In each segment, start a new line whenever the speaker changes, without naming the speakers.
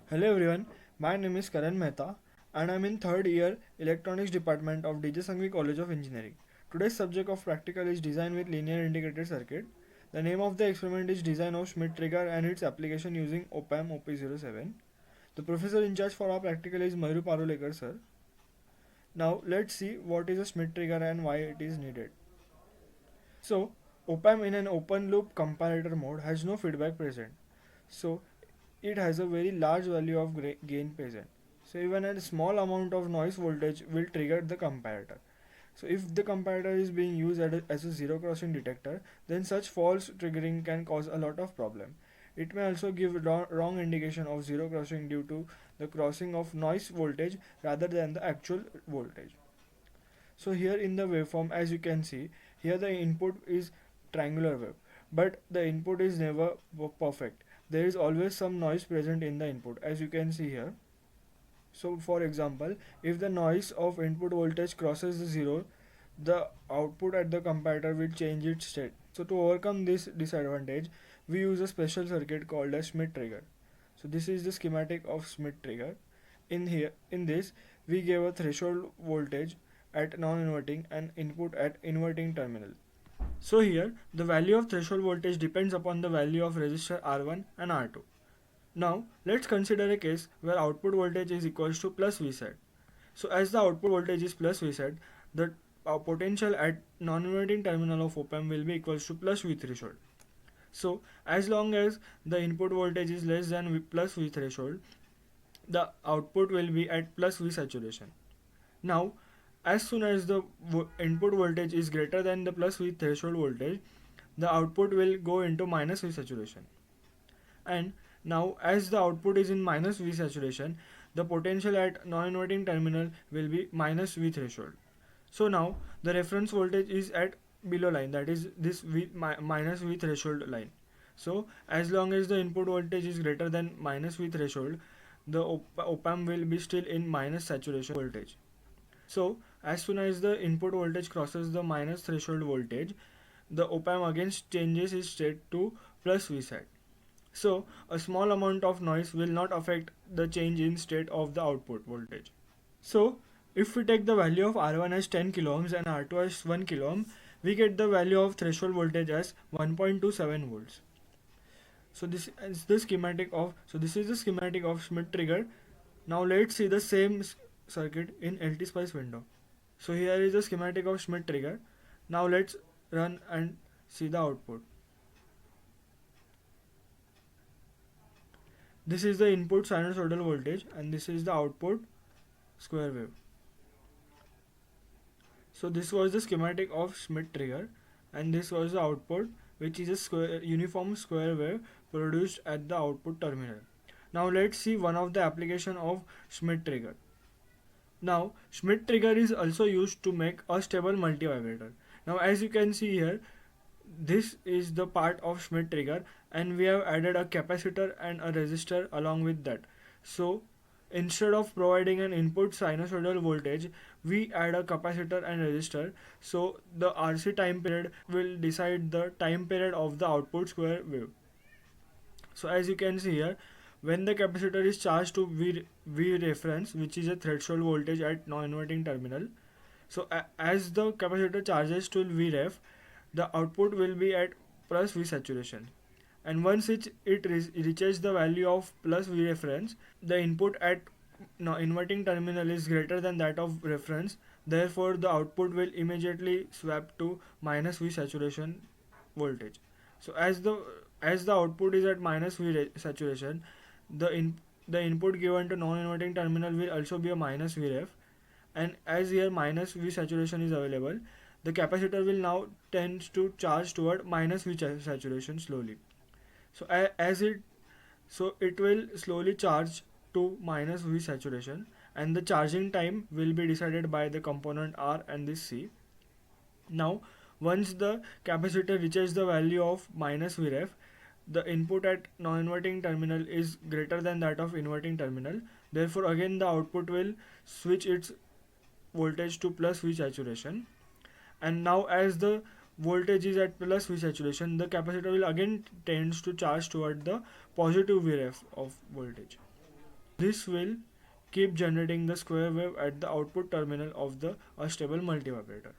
Hello everyone, my name is Karan Mehta and I'm in third year Electronics Department of DJ Sanghvi College of Engineering. Today's subject of practical is design with linear integrated circuit. The name of the experiment is design of Schmidt trigger and its application using OPAM OP07. The professor in charge for our practical is Mayur Parulekar sir. Now let's see what is a Schmidt trigger and why it is needed. So OPAM in an open loop comparator mode has no feedback present. So it has a very large value of gain present. So even a small amount of noise voltage will trigger the comparator. So if the comparator is being used as a zero crossing detector, then such false triggering can cause a lot of problem. It may also give wrong indication of zero crossing due to the crossing of noise voltage rather than the actual voltage. So here in the waveform, as you can see, here the input is triangular wave, but the input is never perfect. There is always some noise present in the input, as you can see here. So for example, if the noise of input voltage crosses the zero, the output at the comparator will change its state. So to overcome this disadvantage, we use a special circuit called a Schmidt trigger. So this is the schematic of Schmidt trigger. In this, we gave a threshold voltage at non-inverting and input at inverting terminal. So here, the value of threshold voltage depends upon the value of resistor R1 and R2. Now, let's consider a case where output voltage is equals to plus Vset. So as the output voltage is plus Vset, the potential at non-inverting terminal of op-amp will be equals to plus V threshold. So as long as the input voltage is less than plus V threshold, the output will be at plus V saturation. Now, as soon as the input voltage is greater than the plus V threshold voltage, the output will go into minus V saturation. And now, as the output is in minus V saturation, the potential at non-inverting terminal will be minus V threshold. So now the reference voltage is at below line, that is this minus V threshold line. So as long as the input voltage is greater than minus V threshold, the op-amp will be still in minus saturation voltage. So as soon as the input voltage crosses the minus threshold voltage, the op-amp again changes its state to plus Vset. So a small amount of noise will not affect the change in state of the output voltage. So if we take the value of R1 as 10 kilo ohms and R2 as 1 kilo ohm, we get the value of threshold voltage as 1.27 volts. So this is the schematic of Schmidt trigger. Now let's see the same circuit in LT-Spice window. So here is the schematic of Schmidt trigger. Now let's run and see the output. This is the input sinusoidal voltage and this is the output square wave. So this was the schematic of Schmidt trigger and this was the output, which is a uniform square wave produced at the output terminal. Now let's see one of the application of Schmidt trigger. Now Schmidt trigger is also used to make a stable multivibrator. Now as you can see here, this is the part of Schmidt trigger and we have added a capacitor and a resistor along with that. So instead of providing an input sinusoidal voltage, we add a capacitor and resistor. So the RC time period will decide the time period of the output square wave. So as you can see here, when the capacitor is charged to V reference, which is a threshold voltage at non-inverting terminal, so as the capacitor charges to Vref, the output will be at plus V saturation. And once it reaches the value of plus V reference, the input at inverting terminal is greater than that of reference. Therefore, the output will immediately swap to minus V saturation voltage. So as the output is at minus V saturation, the input given to non-inverting terminal will also be a minus Vref, and as here minus V saturation is available, the capacitor will now tend to charge toward minus V saturation slowly. So it will slowly charge to minus V saturation, and the charging time will be decided by the component R and this C. Now once the capacitor reaches the value of minus Vref, the input at non-inverting terminal is greater than that of inverting terminal. Therefore again the output will switch its voltage to plus V saturation, and now as the voltage is at plus V saturation, the capacitor will again tends to charge toward the positive Vref of voltage. This will keep generating the square wave at the output terminal of the stable multivibrator.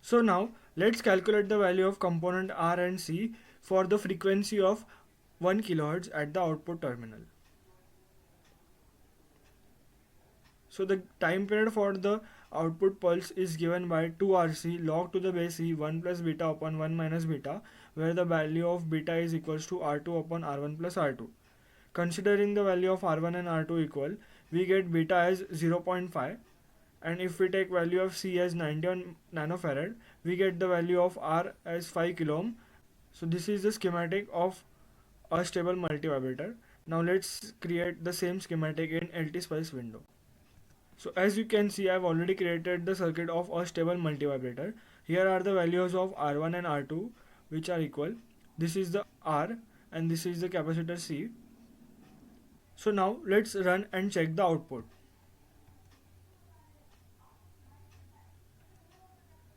So now let's calculate the value of component R and C for the frequency of 1 kHz at the output terminal. So the time period for the output pulse is given by 2RC log to the base E 1 plus beta upon 1 minus beta, where the value of beta is equals to R2 upon R1 plus R2. Considering the value of R1 and R2 equal, we get beta as 0.5, and if we take value of C as 91 nanofarad, we get the value of R as 5 kilo ohm. So this is the schematic of a stable multivibrator. Now let's create the same schematic in LT-Spice window. So as you can see, I have already created the circuit of a stable multivibrator. Here are the values of R1 and R2 which are equal. This is the R and this is the capacitor C. So now let's run and check the output.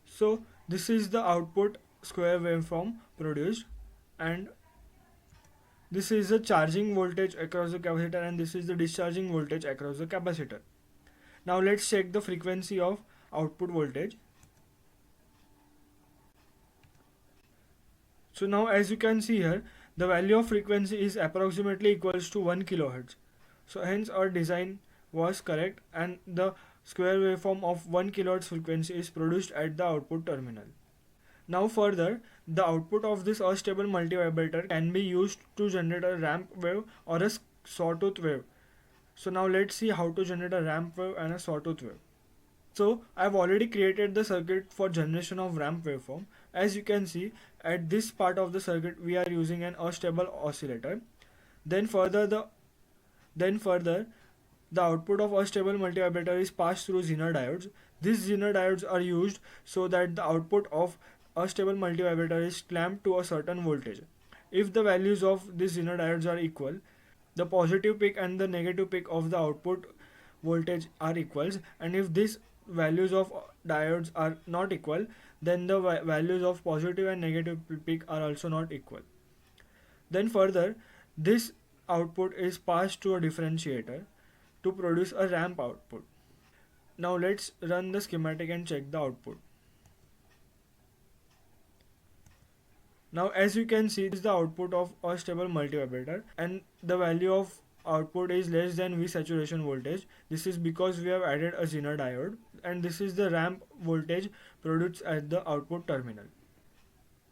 So this is the output square waveform produced, and this is the charging voltage across the capacitor, and this is the discharging voltage across the capacitor. Now let's check the frequency of output voltage. So now as you can see here, the value of frequency is approximately equals to 1 kHz. So hence our design was correct, and the square waveform of 1 kHz frequency is produced at the output terminal. Now further, the output of this unstable multivibrator can be used to generate a ramp wave or a sawtooth wave. So now let's see how to generate a ramp wave and a sawtooth wave. So I've already created the circuit for generation of ramp waveform. As you can see, at this part of the circuit we are using an unstable oscillator. Then further the output of unstable multivibrator is passed through Zener diodes. These Zener diodes are used so that the output of unstable multivibrator is clamped to a certain voltage. If the values of these Zener diodes are equal, the positive peak and the negative peak of the output voltage are equals, and if these values of diodes are not equal, then the values of positive and negative peak are also not equal. Then further, this output is passed to a differentiator to produce a ramp output. Now let's run the schematic and check the output. Now as you can see, this is the output of a stable multivibrator, and the value of output is less than V saturation voltage. This is because we have added a Zener diode, and this is the ramp voltage produced at the output terminal.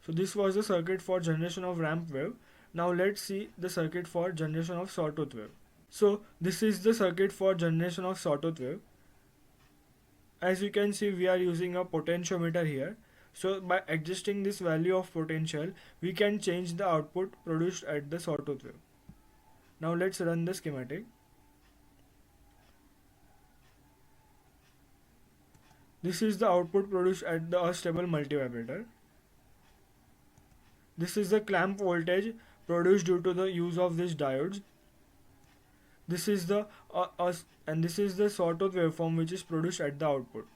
So this was the circuit for generation of ramp wave. Now let's see the circuit for generation of sawtooth wave. So this is the circuit for generation of sawtooth wave. As you can see, we are using a potentiometer here. So by adjusting this value of potential, we can change the output produced at the sawtooth wave. Now let's run the schematic. This is the output produced at the unstable multivibrator. This is the clamp voltage produced due to the use of these diodes. This is the this is the sawtooth waveform which is produced at the output.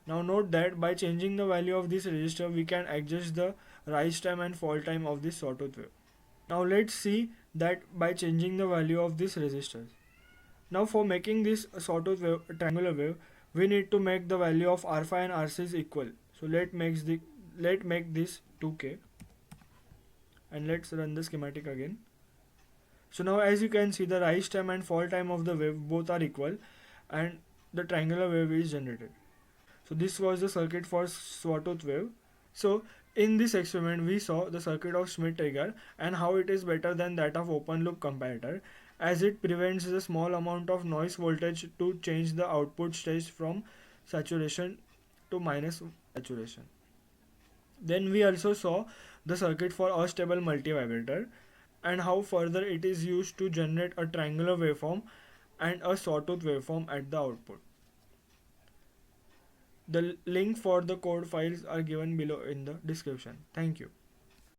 Now note that by changing the value of this resistor, we can adjust the rise time and fall time of this sawtooth wave. Now let's see that by changing the value of these resistors. Now for making this sawtooth wave, triangular wave, we need to make the value of R5 and R6 equal. So let's make this 2K, and let's run the schematic again. So now as you can see, the rise time and fall time of the wave both are equal, and the triangular wave is generated. So this was the circuit for sawtooth wave. So in this experiment, we saw the circuit of Schmitt trigger and how it is better than that of open loop comparator, as it prevents the small amount of noise voltage to change the output stage from saturation to minus saturation. Then we also saw the circuit for unstable multivibrator and how further it is used to generate a triangular waveform and a sawtooth waveform at the output. The link for the code files are given below in the description. Thank you.